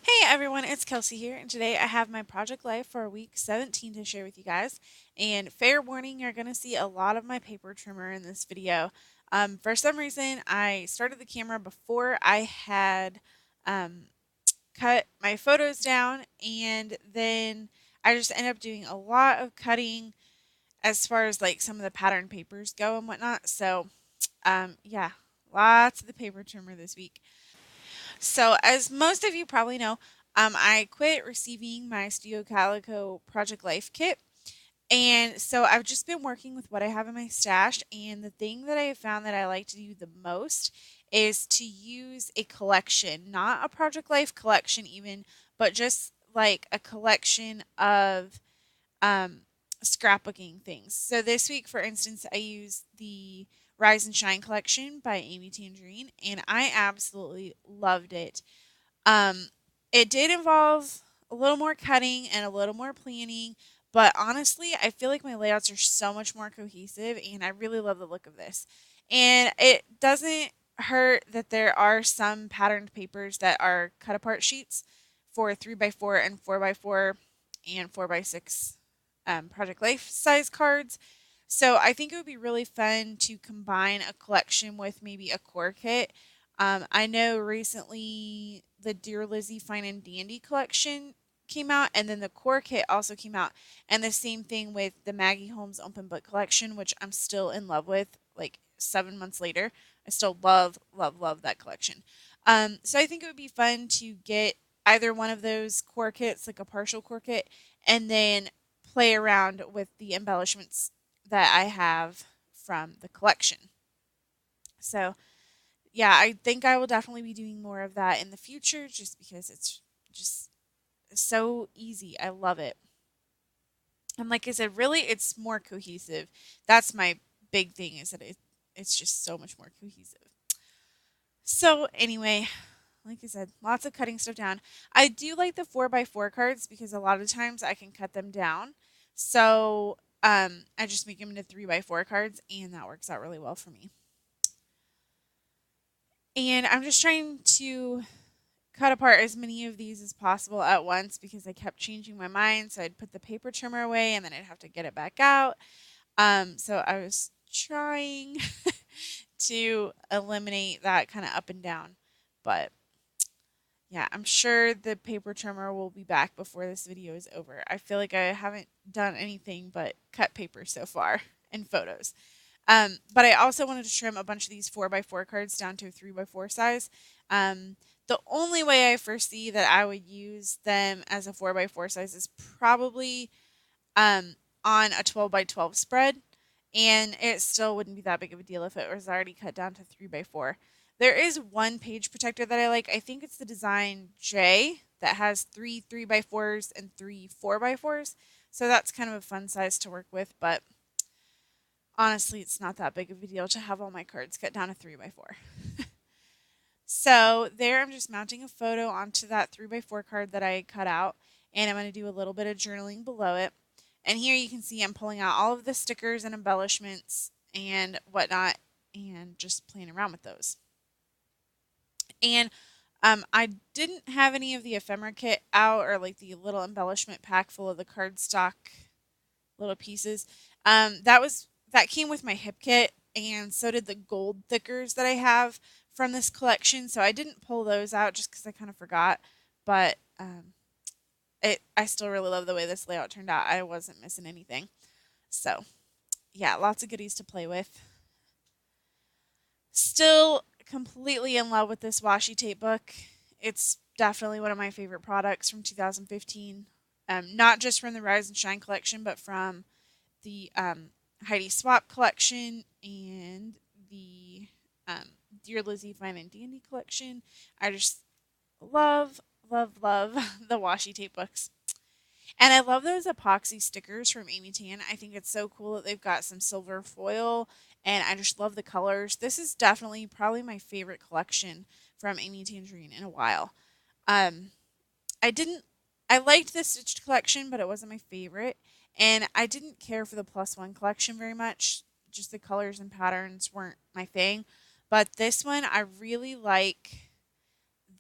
Hey everyone, it's Kelsey here, and today I have my project life for week 17 to share with you guys. And fair warning, you're going to see a lot of my paper trimmer in this video. For some reason, I started the camera before I had um, cut my photos down, and then I just ended up doing a lot of cutting as far as like some of the pattern papers go and whatnot. So, yeah, lots of the paper trimmer this week. So, as most of you probably know, I quit receiving my Studio Calico Project Life kit. And so I've just been working with what I have in my stash. And the thing that I have found that I like to do the most is to use a collection, not a Project Life collection, even, but just like a collection of um, scrapbooking things. So this week, for instance, I used the Rise and Shine collection by Amy Tangerine, and I absolutely loved it. Um, it did involve a little more cutting and a little more planning, but honestly, I feel like my layouts are so much more cohesive, and I really love the look of this. And it doesn't hurt that there are some patterned papers that are cut apart sheets for 3x4 and 4x4 and 4x6 Project Life size cards. So I think it would be really fun to combine a collection with maybe a core kit. I know recently the Dear Lizzie Fine and Dandy collection came out, and then the core kit also came out, and the same thing with the Maggie Holmes Open Book collection, which I'm still in love with. Like 7 months later, I still love, love, love that collection. So I think it would be fun to get either one of those core kits, like a partial core kit, and then play around with the embellishments that I have from the collection. So yeah, I think I will definitely be doing more of that in the future just because it's just so easy. I love it. And like I said, really it's more cohesive. That's my big thing is that it's just so much more cohesive. So anyway, like I said, lots of cutting stuff down. I do like the 4x4 cards because a lot of times I can cut them down. So I just make them into 3x4 cards, and that works out really well for me. And I'm just trying to cut apart as many of these as possible at once because I kept changing my mind. So I'd put the paper trimmer away and then I'd have to get it back out. So I was trying to eliminate that kind of up and down. But yeah, I'm sure the paper trimmer will be back before this video is over. I feel like I haven't done anything but cut paper so far in photos. But I also wanted to trim a bunch of these 4x4 cards down to a 3x4 size. The only way I foresee that I would use them as a 4x4 size is probably um, on a 12x12 spread, and it still wouldn't be that big of a deal if it was already cut down to 3x4. There is one page protector that I like. I think it's the Design J that has three 3x4s and three 4x4s. So that's kind of a fun size to work with, but honestly, it's not that big of a deal to have all my cards cut down to 3x4. So there I'm just mounting a photo onto that 3x4 card that I cut out, and I'm going to do a little bit of journaling below it. And here you can see I'm pulling out all of the stickers and embellishments and whatnot and just playing around with those. And I didn't have any of the ephemera kit out or like the little embellishment pack full of the cardstock little pieces. That came with my hip kit, and so did the gold thickers that I have from this collection. So I didn't pull those out just because I kind of forgot, but I still really love the way this layout turned out. I wasn't missing anything. So yeah, lots of goodies to play with. Still completely in love with this washi tape book. It's definitely one of my favorite products from 2015. Not just from the Rise and Shine collection, but from the Heidi Swap collection and the um, Dear Lizzie Fine and Dandy collection. I just love, love, love the washi tape books. And I love those epoxy stickers from Amy Tan. I think it's so cool that they've got some silver foil, and I just love the colors. This is definitely probably my favorite collection from Amy Tangerine in a while. Um, I didn't I liked the stitched collection, but it wasn't my favorite. And I didn't care for the plus one collection very much. Just the colors and patterns weren't my thing. But this one I really like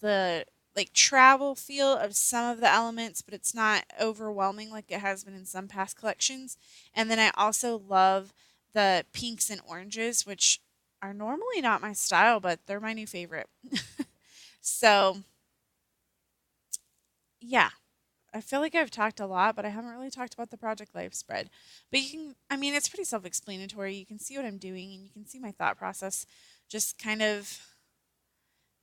the like travel feel of some of the elements, but it's not overwhelming like it has been in some past collections. And then I also love the pinks and oranges, which are normally not my style, but they're my new favorite. So, yeah, I feel like I've talked a lot, but I haven't really talked about the Project Life spread. But you can, I mean, it's pretty self explanatory. You can see what I'm doing and you can see my thought process, just kind of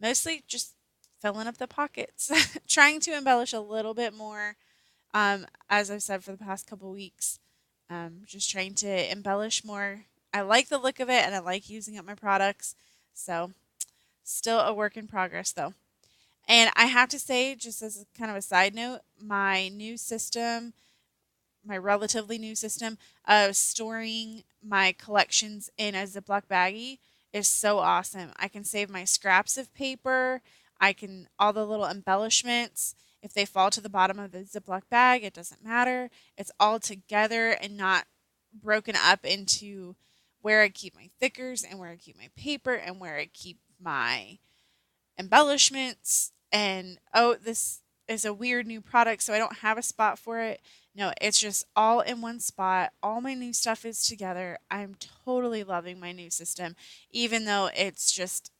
mostly just filling up the pockets, trying to embellish a little bit more. As I've said for the past couple weeks, just trying to embellish more. I like the look of it and I like using up my products. So, still a work in progress though. And I have to say, just as kind of a side note, my new system, my relatively new system of storing my collections in a Ziploc baggie is so awesome. I can save my scraps of paper. I can, all the little embellishments. If they fall to the bottom of the Ziploc bag, it doesn't matter. It's all together and not broken up into where I keep my thickers and where I keep my paper and where I keep my embellishments. And oh, this is a weird new product, so I don't have a spot for it. No, it's just all in one spot. All my new stuff is together. I'm totally loving my new system, even though it's just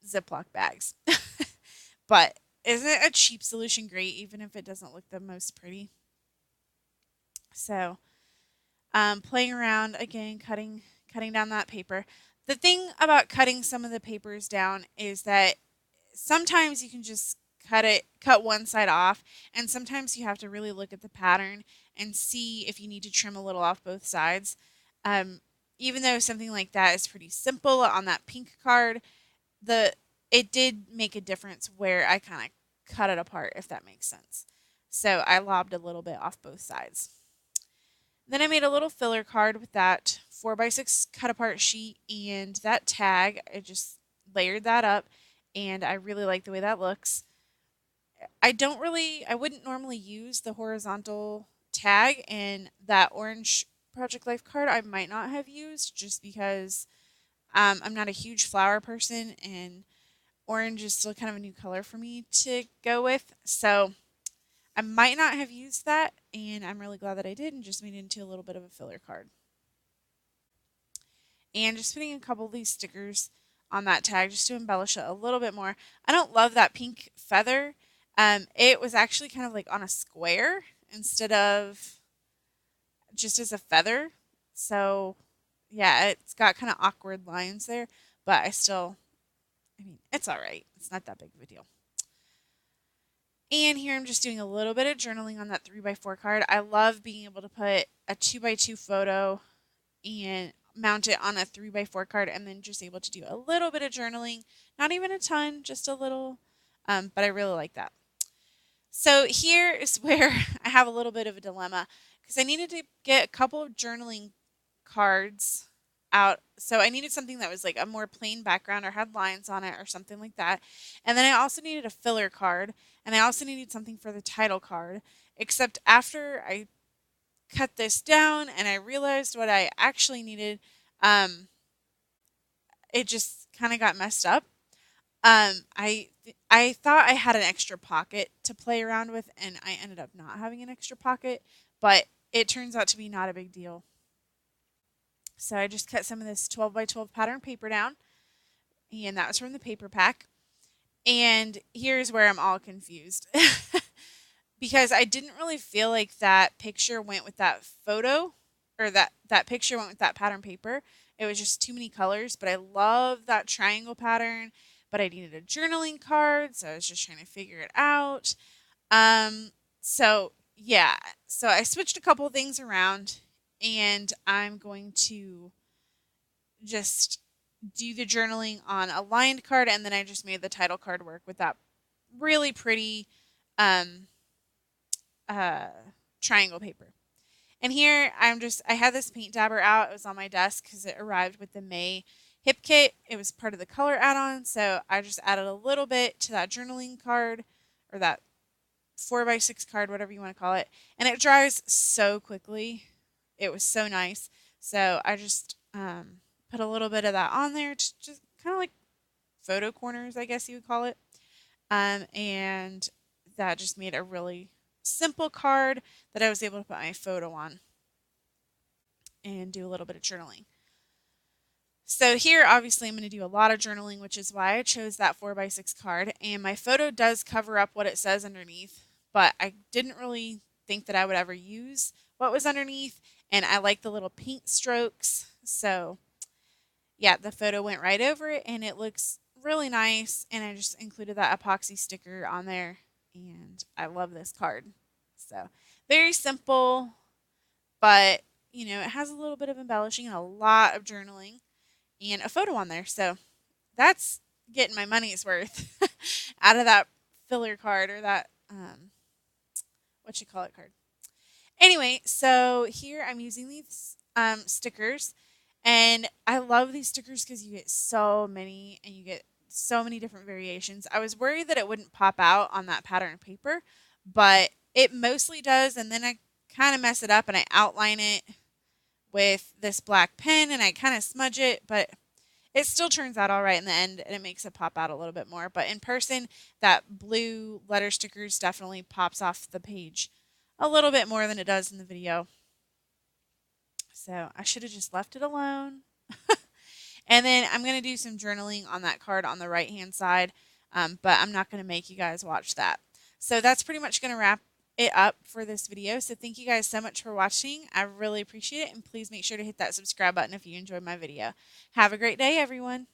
Ziploc bags. But isn't a cheap solution great, even if it doesn't look the most pretty? So, playing around again, cutting down that paper. The thing about cutting some of the papers down is that sometimes you can just cut one side off, and sometimes you have to really look at the pattern and see if you need to trim a little off both sides. Um, Even though something like that is pretty simple on that pink card, the it did make a difference where I kind of cut it apart, if that makes sense. So I lobbed a little bit off both sides. Then I made a little filler card with that 4x6 cut apart sheet and that tag. I just layered that up and I really like the way that looks. I wouldn't normally use the horizontal tag, and that orange Project Life card I might not have used just because I'm not a huge flower person and orange is still kind of a new color for me to go with. So I might not have used that, and I'm really glad that I did and just made it into a little bit of a filler card. And just putting a couple of these stickers on that tag just to embellish it a little bit more. I don't love that pink feather. It was actually kind of like on a square instead of just as a feather. So, yeah, it's got kind of awkward lines there, but I mean, it's all right. It's not that big of a deal. And here I'm just doing a little bit of journaling on that 3x4 card. I love being able to put a 2x2 photo and mount it on a 3x4 card and then just able to do a little bit of journaling. Not even a ton, just a little. But I really like that. So here is where I have a little bit of a dilemma because I needed to get a couple of journaling cards out. So I needed something that was like a more plain background or had lines on it or something like that. And then I also needed a filler card and I also needed something for the title card. Except after I cut this down and I realized what I actually needed, um, it just kind of got messed up. I thought I had an extra pocket to play around with, and I ended up not having an extra pocket, but it turns out to be not a big deal. So I just cut some of this 12 by 12 pattern paper down, and that was from the paper pack. And here's where I'm all confused. Because I didn't really feel like that picture went with that photo or that picture went with that pattern paper. It was just too many colors, but I love that triangle pattern, but I needed a journaling card, so I was just trying to figure it out. Um so yeah, so I switched a couple of things around and I'm going to just do the journaling on a lined card and then I just made the title card work with that really pretty um uh, triangle paper. And here I had this paint dabber out. It was on my desk because it arrived with the May hip kit. It was part of the color add-on. So I just added a little bit to that journaling card or that 4x6 card, whatever you want to call it. And it dries so quickly. It was so nice. So I just put a little bit of that on there to just kind of like photo corners, I guess you would call it. And that just made a really simple card that I was able to put my photo on and do a little bit of journaling. So here, obviously, I'm going to do a lot of journaling, which is why I chose that 4x6 card. And my photo does cover up what it says underneath, but I didn't really think that I would ever use what was underneath. And I like the little paint strokes. So yeah, the photo went right over it and it looks really nice. And I just included that epoxy sticker on there. And I love this card. So very simple, but it has a little bit of embellishing and a lot of journaling and a photo on there. So that's getting my money's worth out of that filler card or that what you call it card. Anyway, so here I'm using these stickers, and I love these stickers because you get so many and you get so many different variations. I was worried that it wouldn't pop out on that pattern paper, but it mostly does. And then I kind of mess it up and I outline it with this black pen and I kind of smudge it, but it still turns out all right in the end and it makes it pop out a little bit more. But in person, that blue letter stickers definitely pops off the page a little bit more than it does in the video. So I should have just left it alone. And then I'm going to do some journaling on that card on the right hand side, but I'm not going to make you guys watch that. So that's pretty much going to wrap it up for this video. So thank you guys so much for watching. I really appreciate it. And please make sure to hit that subscribe button if you enjoyed my video. Have a great day, everyone.